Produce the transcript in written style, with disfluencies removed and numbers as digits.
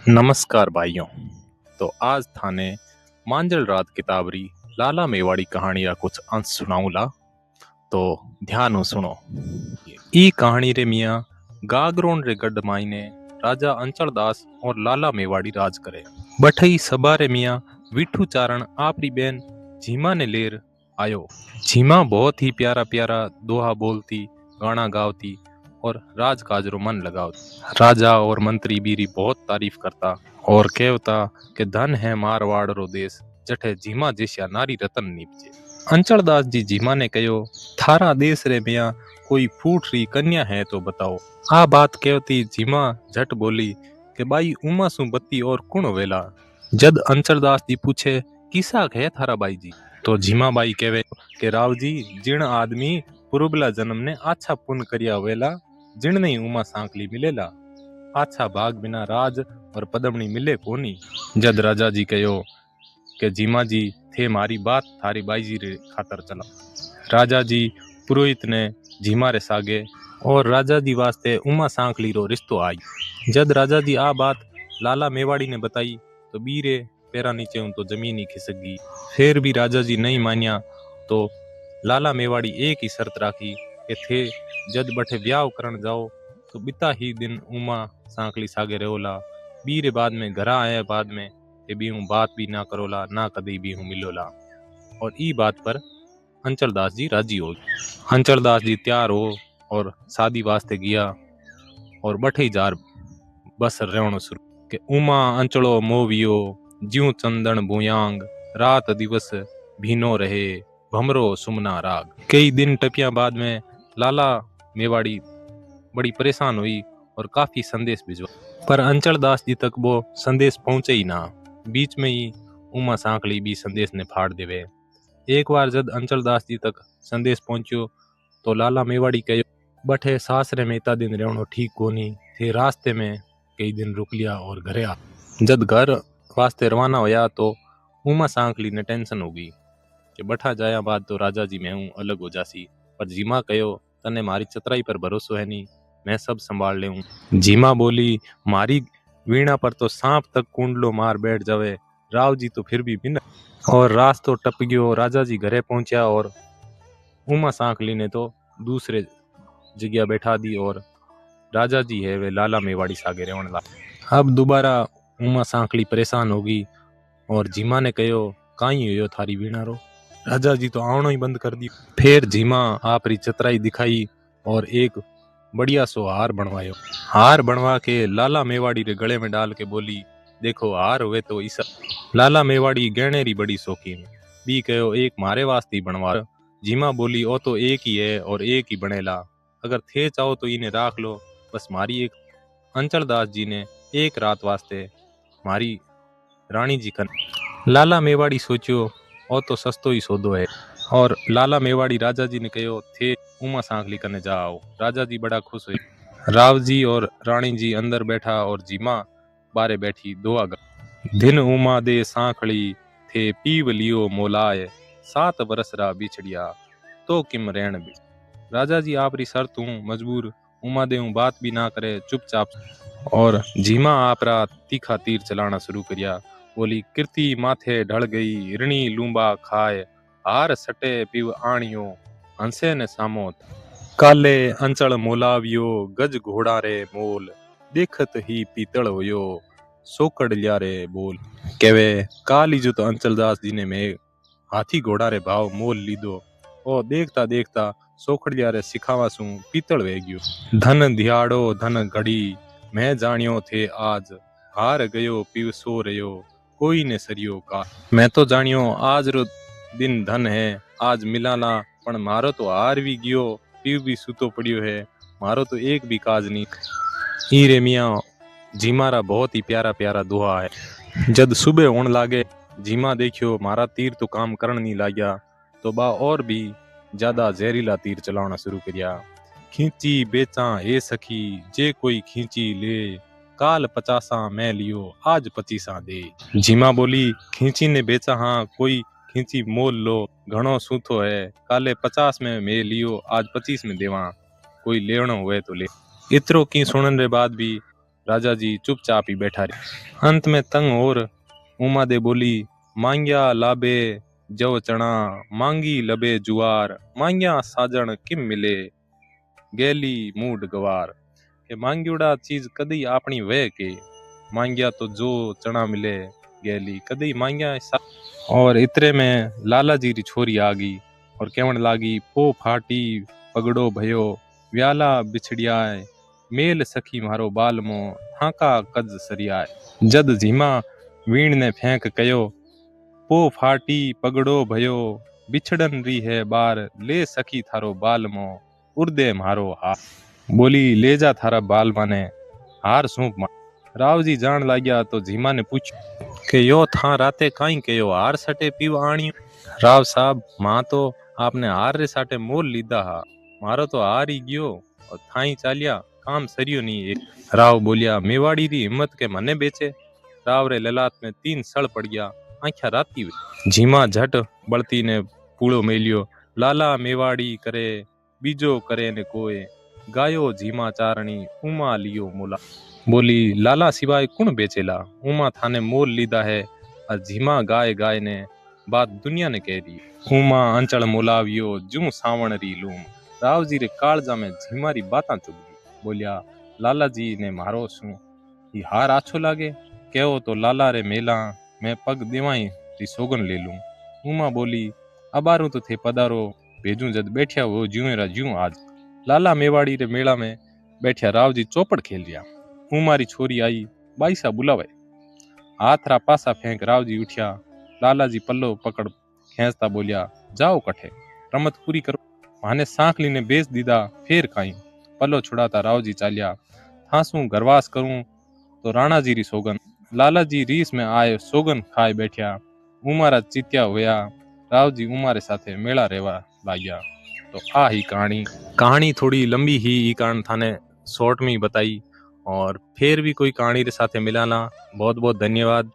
नमस्कार भाइयों। तो आज थाने मांजल रात किताबरी लाला मेवाड़ी कहानी का कुछ अंश सुनाऊला। तो ध्यान सुनो। ई कहानी रे मियाँ गागरोन रे गढ़ मायने राजा अंचल दास और लाला मेवाड़ी राज करे। बठई सभा रे मियाँ विठू चारण आपरी बहन झीमा ने लेर आयो। झीमा बहुत ही प्यारा प्यारा दोहा बोलती, गाना गावती और राजकाज रो मन लगावती। राजा और मंत्री बीरी बहुत तारीफ करता और कहता कि धन है मारवाड़ रो देश, जठे झीमा जैसा नारी रतन निपजे। अंचल दास जी झीमा ने कहो, थारा देश रे मियाँ कोई फूट री कन्या है तो बताओ। आ बात कहती झीमा झट बोली कि बाई उमा सु बत्ती और कुण वेला। जद अंचल दास जी पूछे किसा है थारा बाई जी, तो झीमा बाई कहवे कि राव जी जिण आदमी पुरुबला जन्म ने आछा पुण्य करिया वेला जिण नहीं उमा सांकली मिलेला। आछा भाग बिना राज और पदमनी मिले कोनी। जद राजा जी कहो कि झीमा जी थे मारी बात थारी बाई जी रे खातर चला। राजा जी पुरोहित ने झीमा रे सागे और राजा जी वास्ते उमा सांकली रो रिश्तो आई। जद राजा जी आ बात लाला मेवाड़ी ने बताई तो बीरे पैरा नीचे हूं तो जमीन ही खिसक गई। फिर भी राजा जी नहीं मानिया तो लाला मेवाड़ी एक ही शर्त राखी कि थे जद बठे ब्याह करण जाओ तो बिता ही दिन उमा सांकली सागे रहोला। बीरे बाद में घरा आया बाद में कि भी हूँ बात भी ना करोला ना कदी भी हूँ मिलोला। और ई बात पर अंचल दास जी राजी हो। अंचल दास जी तैयार हो और शादी वास्ते गया और बठे जार बस रहणो शुरू के उमा अंचलो मोवियो ज्यूं चंदन भूयांग रात दिवस भीनो रहे भमरो सुमना राग। कई दिन टपिया बाद में लाला मेवाड़ी बड़ी परेशान हुई और काफी संदेश भिजवा, पर अंचल दास जी तक वो संदेश पहुंचे ही ना। बीच में ही उमा सांकली भी संदेश ने फाड़ देवे। एक बार जब अंचल दास जी तक संदेश पहुंचो तो लाला मेवाड़ी कहो बठे सासरे में इतना दिन रहनो ठीक कोनी थे। रास्ते में कई दिन रुक लिया और घरे आ। जब घर वास्ते रवाना होया तो उमा सांकली ने टेंशन हो गई कि बठा जाया बाद तो राजा जी मैं हूँ अलग हो जासी। पर झीमा कहो तने मारी चतराई पर भरोसो है नहीं, मैं सब संभाल ले हूँ। झीमा बोली मारी वीणा पर तो सांप तक कुंडलो मार बैठ जावे, राव जी तो फिर भी बिना। और रास्तो टप गयो। राजा जी घरे पहुंचा और उमा सांकली ने तो दूसरे जगह बैठा दी और राजा जी है वे लाला मेवाड़ी सागे रहने लगा। अब दोबारा उमा सांकली परेशान होगी और झीमा ने कहो काई हो थारी वीणा रो। राजा जी तो आवनो ही बंद कर दी। फिर झीमा आपरी चतराई दिखाई और एक बढ़िया सो हार बनवायो। हार बनवा के लाला मेवाड़ी रे गले में डाल के बोली देखो हार हुए तो इस। लाला मेवाड़ी गहने री बड़ी शौकीन भी कहो एक मारे वास्ते बनवा। झीमा बोली ओ तो एक ही है और एक ही बनेला, अगर थे चाहो तो इन्हें राख लो बस मारी एक। अंचल दास जी ने एक रात वास्ते मारी रानी जी कन। लाला मेवाड़ी सोचो ओ तो सस्तो ही सौदो है और लाला मेवाड़ी राजा जी ने कहो थे उमा सांकली कने जाओ। राजा जी बड़ा खुश हुए। राव जी और रानी जी अंदर बैठा और झीमा बारे बैठी दुआ दिन उमा दे सांखड़ी थे पीव लियो मोलाए 7 बरस रा बिछड़िया तो किम रहन भी। राजा जी आपरी शर्त हूँ मजबूर उमा दे हूँ बात भी ना करे चुपचाप। और झीमा आपरा तीखा तीर चलाना शुरू करिया। बोली कीर्ति माथे ढल गई ऋणी लूंबा खाए हार सटे पीव आणियो हंसे ने सामोत काले अंचल मोलावियो गज घोड़ा रे मोल देखत ही पीतल होयो सोकड़ लिया रे बोल। केवे काली जो तो अंचल दास जी ने में हाथी घोड़ा रे भाव मोल लीधो और देखता देखता सोकड़ लिया रे सिखावा सु पीतल वे गयो। धन धियाड़ो धन घड़ी मैं जानियो थे आज हार गयो पीव सो रयो कोई ने सरियो का। मैं तो जानियो आज रो दिन धन है आज मिलाना पण मारो तो हार भी गयो पीव भी सूतो पड़ियो है मारो तो एक भी काज नहीं। ई रे मियाँ झीमारा बहुत ही प्यारा प्यारा दोहा है। जद सुबह होने लागे झीमा देखियो मारा तीर तो काम करन नहीं लाग्या तो बा और भी ज्यादा जहरीला तीर चलाना शुरू करिया। खींची बेचा हे सखी जे कोई खींची ले काल 50 मैं लियो आज 25 दे। झीमा बोली खींची ने बेचा हाँ कोई खींची मोल लो घणो सूथो है काले 50 में मैं लियो आज 25 में देवा कोई लेवणो हुए तो ले। इतरो की सुनन रे बाद भी राजा जी चुपचाप ही बैठा रहे। अंत में तंग और उमा दे बोली, मांग्या लाबे जव चना, मांगी लबे जुआर, मांग्या साजन किम मिले, गेली मूड गवार। के मांग्योड़ा चीज कदी अपनी वह के, मांग्या तो जो चना मिले गेली कदी मांग्या और इतरे में लाला जी री छोरी आ गई और कहण लागी, पो फाटी पगड़ो भयो, व्याला बिछड़ियाए, मेल सखी मारो बालमो, थाका कज सरियाए। जद झीमा वीण ने फेंक कयो, पो फाटी पगड़ो भयो, बिछड़न री है बार, ले सखी थारो बालमो, उर्दे मारो हार। बोली, ले जा थारा बाल माने हार सूप मा। राव जी जान लाग्या तो झीमा ने पूछ्यो के यो था राते काई कयो हार सटे पीव आणी। राव साहब, मां तो आपने हार रे साटे मोल लीधा हा, मारो तो हार ही गयो और थाई चालिया, काम सरियो नहीं एक। राव बोलिया, मेवाड़ी री हिम्मत के मने बेचे। राव रे ललाट में 3 सड़ पड़ गया, आंख्या राती हुई। झीमा झट बड़ती ने पूड़ो मेलियो, लाला मेवाड़ी करे बीजो करे ने कोय, गायो झीमा चारणी उमा लियो मोला। बोली, लाला सिवाय कुण बेचेला, उमा थाने मोल लीधा है और झीमा गाय गाय ने बात दुनिया ने कह दी। उमा अंचल मोलावियो जू सावण री लूम। राव जी रे कालजा में झीमा री बातां चुभ गई। बोलिया, लाला जी ने मारो सू ही हार आछो लागे, कहो तो लाला रे मेला मैं पग देवाई री सोगन ले लूं। उमा बोली, अबारू तो थे पदारो, भेजू जद बैठिया वो ज्यूं रा ज्यूं आज। लाला मेवाड़ी रे मेला में बैठिया राव जी चौपड़ खेल रिया। उमारी छोरी आई, बाई सा बुलावे। हाथ रा पासा फेंक राव जी उठिया। लाला जी पल्लो पकड़ खेंचता बोलिया, जाओ कठे रमत पूरी करो। माने सांखली ने बेच दीदा फेर काई। पल्लो छुड़ाता राव जी चालिया। थासू गरवास करूं तो राणा जी री सोगन। लाला जी रीस में आए सोगन खाए बैठिया। उमारा चित्या होया। राव जी उमारे साथे मेला रेवा लाग्या। तो आ ही कहानी थोड़ी लंबी ही ई कारण थाने शॉर्ट में ही बताई। और फिर भी कोई कहानी रे साथे मिलाना। बहुत बहुत धन्यवाद।